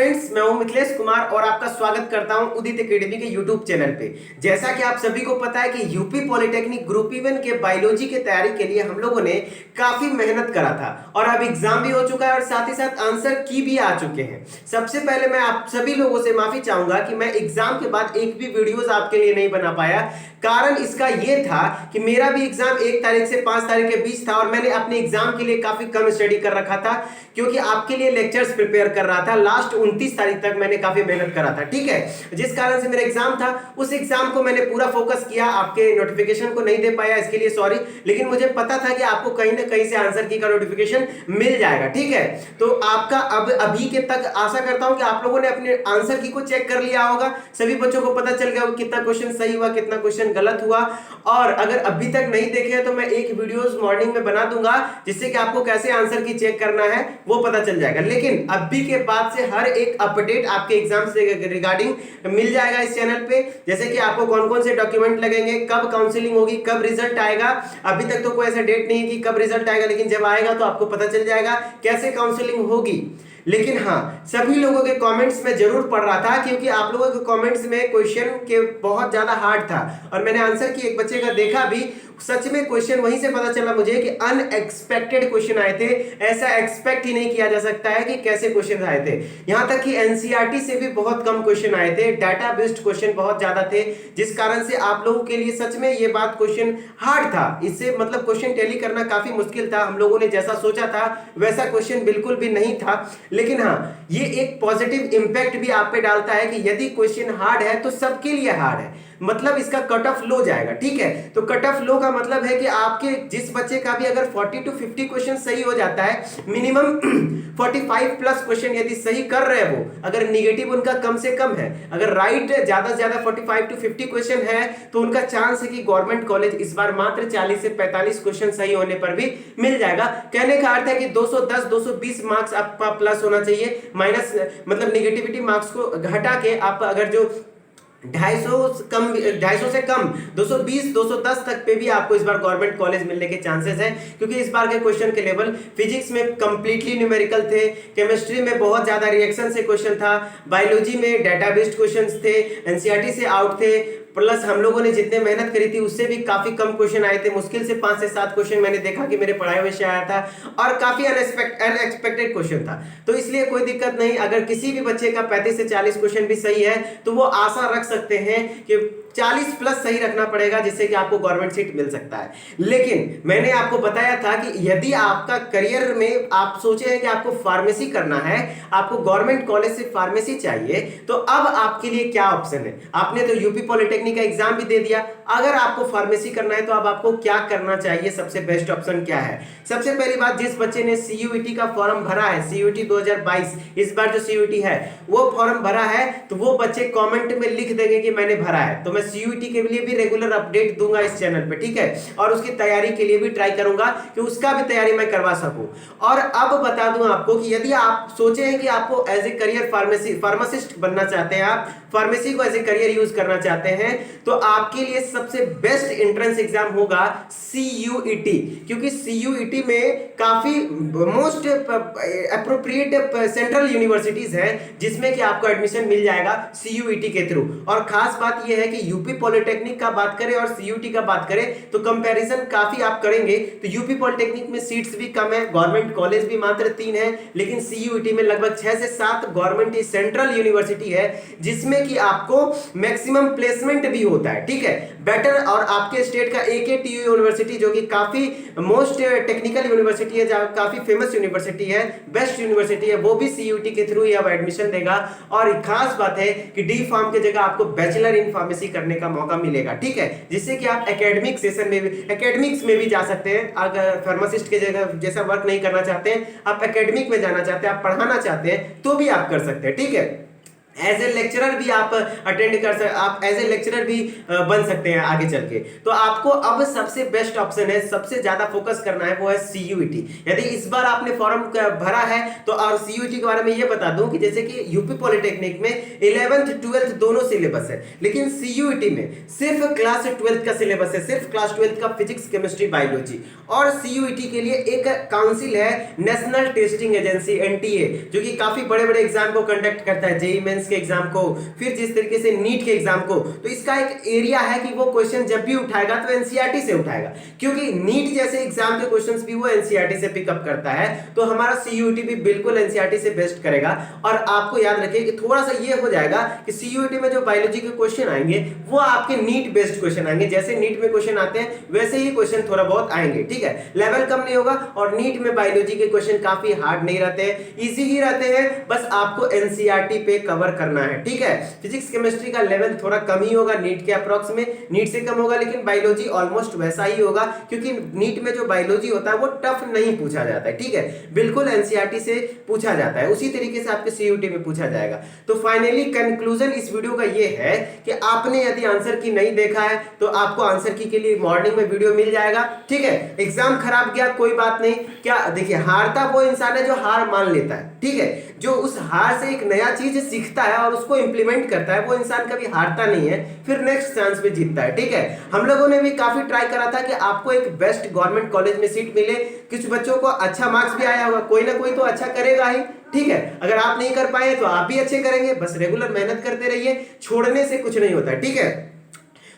Friends, मैं हूं मिथिलेश कुमार और आपका स्वागत करता हूं उदित एकेडमी के यूट्यूब चैनल पे। जैसा कि आप सभी को पता है कि यूपी पॉलिटेक्निक ग्रुप इवन के बायोलॉजी के तैयारी के लिए हम लोगों ने काफी मेहनत करा था और अब एग्जाम भी हो चुका है और साथ ही साथ आंसर की भी आ चुके हैं। सबसे पहले मैं आप सभी लोगों से माफी चाहूंगा कि मैं एग्जाम के बाद एक भी वीडियोस आपके लिए नहीं बना पाया। कारण इसका यह था कि मेरा भी एग्जाम 1 तारीख से 5 तारीख के बीच था और मैंने अपने एग्जाम के लिए काफी कम स्टडी कर रखा था, क्योंकि आपके लिए लेक्चर्स प्रिपेयर कर रहा था। लास्ट 29 तारीख तक मैंने काफी मेहनत करा था, ठीक है। जिस कारण से मेरा एग्जाम था, उस एग्जाम को मैंने पूरा फोकस किया, आपके नोटिफिकेशन को नहीं दे पाया, इसके लिए सॉरी। लेकिन मुझे पता था कि आपको कहीं ना कहीं से आंसर की का नोटिफिकेशन मिल जाएगा, ठीक है। तो आपका अब अभी के तक आशा करता हूं कि आप लोगों ने अपने आंसर की को चेक कर लिया होगा। सभी बच्चों को पता चल गया होगा कितना क्वेश्चन सही हुआ, कितना क्वेश्चन गलत हुआ। और अगर अभी तक नहीं देखे हैं तो मैं एक वीडियोस मॉर्निंग में बना दूंगा, जिससे कि आपको कैसे आंसर की चेक करना है वो पता चल जाएगा। लेकिन अभी के बाद से हर एक अपडेट आपके एग्जाम से रिगार्डिंग मिल जाएगा इस चैनल पे। जैसे कि आपको कौन कौन से डॉक्यूमेंट लगेंगे, कब काउंसलिंग होगी, कब रिजल्ट आएगा। अभी तक तो कोई ऐसा डेट नहीं है कि कब रिजल्ट आएगा, लेकिन जब आएगा तो आपको पता चल जाएगा कैसे काउंसलिंग होगी। लेकिन हाँ, सभी लोगों के कमेंट्स में जरूर पढ़ रहा था, क्योंकि आप लोगों के कमेंट्स में क्वेश्चन के बहुत ज्यादा हार्ड था और मैंने आंसर की एक बच्चे का देखा भी। सच में क्वेश्चन वहीं से पता चला मुझे कि अनएक्सपेक्टेड क्वेश्चन आए थे। ऐसा एक्सपेक्ट ही नहीं किया जा सकता है कि कैसे क्वेश्चन आए थे। यहां तक कि एनसीईआरटी से भी बहुत कम क्वेश्चन आए थे, डाटा बेस्ड क्वेश्चन बहुत ज्यादा थे, जिस कारण से आप लोगों के लिए सच में ये बात क्वेश्चन हार्ड था। इससे मतलब क्वेश्चन टैली करना काफी मुश्किल था। हम लोगों ने जैसा सोचा था वैसा क्वेश्चन बिल्कुल भी नहीं था। लेकिन हाँ, ये एक पॉजिटिव इंपैक्ट भी आप पे डालता है कि यदि क्वेश्चन हार्ड है तो सबके लिए हार्ड है, मतलब इसका कट ऑफ लो जाएगा, ठीक है। तो कट ऑफ लो का मतलब है कि आपके जिस बच्चे का भी अगर 40 to 50 क्वेश्चन सही हो जाता है, मिनिमम 45 प्लस क्वेश्चन यदि सही कर रहे हैं वो, अगर निगेटिव उनका कम से कम है, अगर राइट ज्यादा से ज्यादा 45 to 50 क्वेश्चन है, तो उनका चांस है कि गवर्नमेंट कॉलेज इस बार मात्र 40 से 45 क्वेश्चन सही होने पर भी मिल जाएगा। कहने का अर्थ है कि 210 220 मार्क्स आपका प्लस होना चाहिए, माइनस मतलब निगेटिविटी मार्क्स को घटा के आप अगर जो 250 से कम 220 210 तक पे भी आपको इस बार गवर्नमेंट कॉलेज मिलने के चांसेस हैं, क्योंकि इस बार के क्वेश्चन के लेवल फिजिक्स में कंप्लीटली न्यूमेरिकल थे, केमिस्ट्री में बहुत ज्यादा रिएक्शन से क्वेश्चन था, बायोलॉजी में डाटा बेस्ड क्वेश्चंस थे, एनसीईआरटी से आउट थे, प्लस हम लोगों ने जितने मेहनत करी थी उससे भी काफी कम क्वेश्चन आए थे। मुश्किल से 5 से 7 क्वेश्चन मैंने देखा कि मेरे पढ़ाए हुए से आया था और काफी अनएक्सपेक्टेड क्वेश्चन था। तो इसलिए कोई दिक्कत नहीं, अगर किसी भी बच्चे का 35 से 40 क्वेश्चन भी सही है तो वो आशा रख सकते हैं कि 40 प्लस सही रखना पड़ेगा, जिससे कि आपको गवर्नमेंट सीट मिल सकता है। लेकिन मैंने आपको बताया था कि यदि आपका करियर में आप सोचे हैं कि आपको फार्मेसी करना है, आपको गवर्नमेंट कॉलेज से फार्मेसी चाहिए, तो अब आपके लिए क्या ऑप्शन है। आपने तो यूपी पॉलिटेक्निक का एग्जाम भी दे दिया, अगर आपको फार्मेसी करना है तो अब आपको क्या करना चाहिए, सबसे बेस्ट ऑप्शन क्या है। सबसे पहली बात, जिस बच्चे ने सीयूईटी का फॉर्म भरा है, सीयूईटी 2022 इस बार जो सीयूईटी है वो फॉर्म भरा है, तो वो बच्चे कमेंट में लिख देंगे कि मैंने भरा है। तो मैं सीयूईटी के लिए भी रेगुलर अपडेट दूंगा इस चैनल पे, ठीक है, और उसकी तैयारी के लिए भी ट्राई करूंगा कि उसका भी तैयारी मैं करवा सकूं। और अब बता दूं आपको कि यदि आप सोचे हैं कि आपको एज ए करियर फार्मासिस्ट बनना चाहते हैं, आप फार्मेसी को एज ए करियर यूज करना चाहते हैं, तो आपके लिए सबसे बेस्ट एंट्रेंस एग्जाम होगा सीयूईटी, क्योंकि सीयूईटी में काफी मोस्ट एप्रोप्रिएट सेंट्रल यूनिवर्सिटीज हैं जिसमें कि आपको एडमिशन मिल जाएगा सीयूईटी के थ्रू। और खास बात यह है कि यूपी पॉलिटेक्निक का बात करें और सीयूईटी का बात करें तो कंपैरिजन काफी आप करेंगे तो यूपी पॉलिटेक्निक में सीट्स भी कम है, गवर्नमेंट कॉलेज भी मात्र 3 है, लेकिन सीयूईटी में लगभग 6 से 7 गवर्नमेंट सेंट्रल यूनिवर्सिटी है, जिसमें कि आपको मैक्सिमम प्लेसमेंट भी होता है, ठीक है, बेटर। और आपके स्टेट का एकेटीयू यूनिवर्सिटी जो कि काफी मोस्ट टेक्निकल यूनिवर्सिटी है, काफी फेमस यूनिवर्सिटी है, बेस्ट यूनिवर्सिटी है, वो भी सीयूईटी के थ्रू ही अब एडमिशन देगा। और खास बात है कि डी फार्म की जगह आपको बैचलर इन फार्मेसी करने का मौका मिलेगा, ठीक है, जिससे कि आप एकेडमिक सेशन में भी एकेडमिक्स में भी जा सकते हैं। अगर फार्मासिस्ट के जगह जैसा वर्क नहीं करना चाहते हैं, आप एकेडमिक में जाना चाहते हैं, आप पढ़ाना चाहते हैं, तो भी आप कर सकते हैं, ठीक है। एज ए लेक्चरर भी आप अटेंड कर सकते, आप एज ए लेक्चरर भी बन सकते हैं आगे चल के। तो आपको अब सबसे बेस्ट ऑप्शन है, सबसे ज्यादा फोकस करना है, वो है सीयूईटी। यदि इस बार आपने फॉर्म भरा है तो, और सीयूईटी के बारे में ये बता दूं कि जैसे कि यूपी पॉलिटेक्निक में 11th 12th दोनों सिलेबस है, लेकिन सीयूईटी में सिर्फ क्लास 12th का सिलेबस है, सिर्फ क्लास 12th का फिजिक्स केमिस्ट्री बायोलॉजी। और सीयूईटी के लिए एक काउंसिल है, नेशनल टेस्टिंग एजेंसी एनटीए, जो कि काफी बड़े बड़े एग्जाम को कंडक्ट करता है, जेईई मेंस के एग्जाम को, फिर जिस तरीके से नीट के एग्जाम को। तो इसका एक एरिया है कि वो क्वेश्चन जब भी उठाएगा तो एनसीईआरटी से उठाएगा, क्योंकि नीट जैसे एग्जाम के क्वेश्चंस भी वो एनसीईआरटी से पिकअप करता है। तो हमारा सीयूईटी भी बिल्कुल एनसीईआरटी से बेस्ट करेगा। और आपको याद रखिए कि थोड़ा सा ये हो जाएगा कि सीयूईटी में जो बायोलॉजी के क्वेश्चन आएंगे वो आपके नीट बेस्ड क्वेश्चन आएंगे, जैसे नीट में क्वेश्चन आते हैं वैसे ही क्वेश्चन थोड़ा बहुत आएंगे, ठीक है। लेवल कम नहीं होगा, और नीट में बायोलॉजी के क्वेश्चन काफी हार्ड नहीं रहते हैं, इजी ही रहते हैं, बस आपको एनसीईआरटी पे कवर करना है, ठीक है। फिजिक्स केमिस्ट्री का लेवल थोड़ा कम ही होगा नीट के अप्रॉक्स में, नीट से कम होगा, लेकिन बायोलॉजी ऑलमोस्ट वैसा ही होगा, क्योंकि नीट में जो बायोलॉजी होता है वो टफ नहीं पूछा जाता है, ठीक है, बिल्कुल एनसीईआरटी से पूछा जाता है, उसी तरीके से आपके सीयूईटी में पूछा जाएगा। तो फाइनली कंक्लूजन इस वीडियो का ये है कि आपने यदि आंसर की नहीं देखा है तो आपको आंसर की के लिए मॉर्निंग में वीडियो मिल जाएगा, ठीक है। एग्जाम खराब गया कोई बात नहीं, क्या देखिए, हारता वो इंसान है जो हार मान लेता है, ठीक है, जो उस हार से एक नया चीज सीखता है और उसको इंप्लीमेंट करता है, वो इंसान कभी हारता नहीं है, फिर नेक्स्ट चांस पे जीतता है, ठीक है। हम लोगों ने भी काफी ट्राई करा था कि आपको एक बेस्ट गवर्नमेंट कॉलेज में सीट मिले, कुछ बच्चों को अच्छा मार्क्स भी आया होगा, कोई ना कोई तो अच्छा करेगा ही, ठीक है। अगर आप नहीं कर पाए तो आप भी अच्छे करेंगे, बस रेगुलर मेहनत करते रहिए, छोड़ने से कुछ नहीं होता, ठीक है।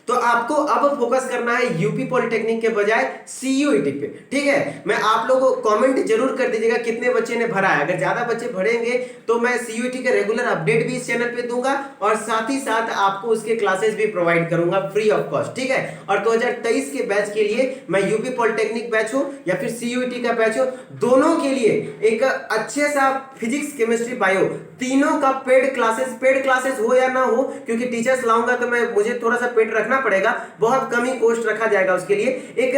तो आपको अब फोकस करना है यूपी पॉलिटेक्निक के बजाय सीयूईटी पे, ठीक है। मैं आप लोगों को कमेंट जरूर कर दीजिएगा कितने बच्चे ने भरा है, अगर ज्यादा बच्चे भरेंगे तो मैं सीयूईटी के रेगुलर अपडेट भी इस चैनल पे दूंगा, और साथ ही साथ आपको उसके क्लासेस भी प्रोवाइड करूंगा फ्री ऑफ कॉस्ट, ठीक है। और 2023 के बैच के लिए मैं यूपी पॉलिटेक्निक बैच हो या फिर सीयूईटी का बैच हो, दोनों के लिए एक अच्छे सा फिजिक्स केमिस्ट्री बायो तीनों का पेड क्लासेस हो या ना हो, क्योंकि टीचर्स लाऊंगा तो मुझे थोड़ा सा पेड रखना पड़ेगा, बहुत कम ही कॉस्ट रखा जाएगा, उसके लिए एक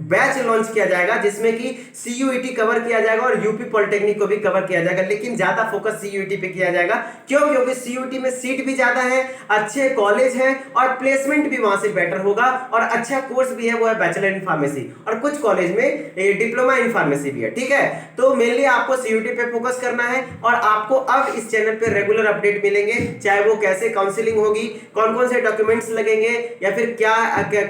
बैच लॉन्च किया जाएगा जिसमें कि सीयूईटी कवर किया जाएगा और यूपी पॉलिटेक्निक को भी कवर किया जाएगा, लेकिन ज्यादा फोकस सीयूईटी पे किया जाएगा। क्यों? क्योंकि सीयूईटी में सीट भी ज्यादा है, अच्छे कॉलेज है, और प्लेसमेंट भी वहां से बेटर होगा, और अच्छा कोर्स भी है, वो है बैचलर इन फार्मेसी, और कुछ कॉलेज में डिप्लोमा इन फार्मेसी भी है, ठीक है। तो मेनली आपको सीयूईटी पे फोकस करना है, और आपको अब इस चैनल पे रेगुलर अपडेट मिलेंगे, चाहे वो कैसे काउंसलिंग होगी, कौन कौन से डॉक्यूमेंट्स लगेंगे, या फिर क्या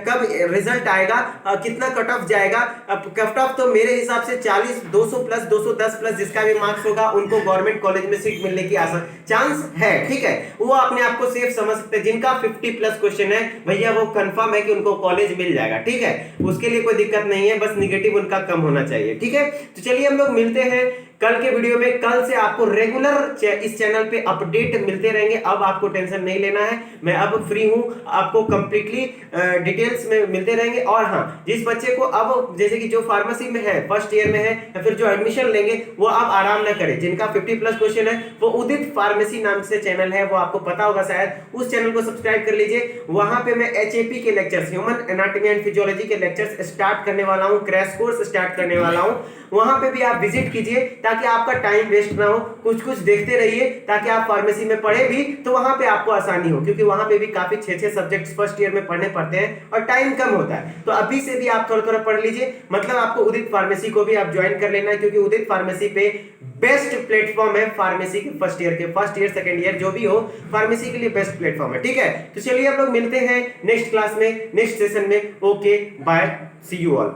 कब रिजल्ट आएगा, कितना कट ऑफ जाएगा। अब कट ऑफ तो मेरे हिसाब से 40, 200 प्लस, 210 प्लस जिसका भी मार्क्स होगा उनको गवर्नमेंट कॉलेज में सीट मिलने की आसान चांस है, ठीक है। वो अपने आप को सेफ समझ सकते हैं, जिनका 50 प्लस क्वेश्चन है भैया वो कंफर्म है कि उनको कॉलेज मिल जाएगा, ठीक है, उसके लिए कोई दिक्कत नहीं है, बस निगेटिव उनका कम होना चाहिए, ठीक है। तो चलिए हम लोग मिलते हैं कल के वीडियो में। कल से आपको रेगुलर इस चैनल पे अपडेट मिलते रहेंगे, अब आपको टेंशन नहीं लेना है, मैं अब फ्री हूं, आपको कंप्लीटली डिटेल्स में मिलते रहेंगे। और हाँ, जिस बच्चे को अब जैसे कि जो फार्मेसी में है, फर्स्ट ईयर में है, या फिर जो एडमिशन लेंगे, वो अब आराम ना करें, जिनका 50 प्लस क्वेश्चन है, वो उदित फार्मेसी नाम से चैनल है, वो आपको पता होगा शायद, उस चैनल को सब्सक्राइब कर लीजिए। वहां पे मैं एचएपी के lectures, human anatomy and physiology के लेक्चर्स स्टार्ट करने वाला हूं, क्रैश कोर्स स्टार्ट करने वाला हूं, वहां पे भी आप विजिट कीजिए ताकि आपका टाइम वेस्ट ना हो, कुछ कुछ देखते रहिए, ताकि आप फार्मेसी में पढ़े भी तो वहां पे आपको आसानी हो, क्योंकि वहां पे भी काफी 6-6 सब्जेक्ट्स फर्स्ट ईयर में पढ़ने पड़ते हैं और टाइम कम होता है। तो अभी से भी आप थोड़ा थोड़ा पढ़ लीजिए, मतलब आपको उदित फार्मेसी को भी आप ज्वाइन कर लेना है, क्योंकि उदित फार्मेसी पे बेस्ट प्लेटफॉर्म है फार्मेसी के फर्स्ट ईयर सेकंड ईयर जो भी हो, फार्मेसी के लिए बेस्ट प्लेटफॉर्म है, ठीक है। तो चलिए हम लोग मिलते हैं नेक्स्ट क्लास में, नेक्स्ट सेशन में। Okay bye, see you all.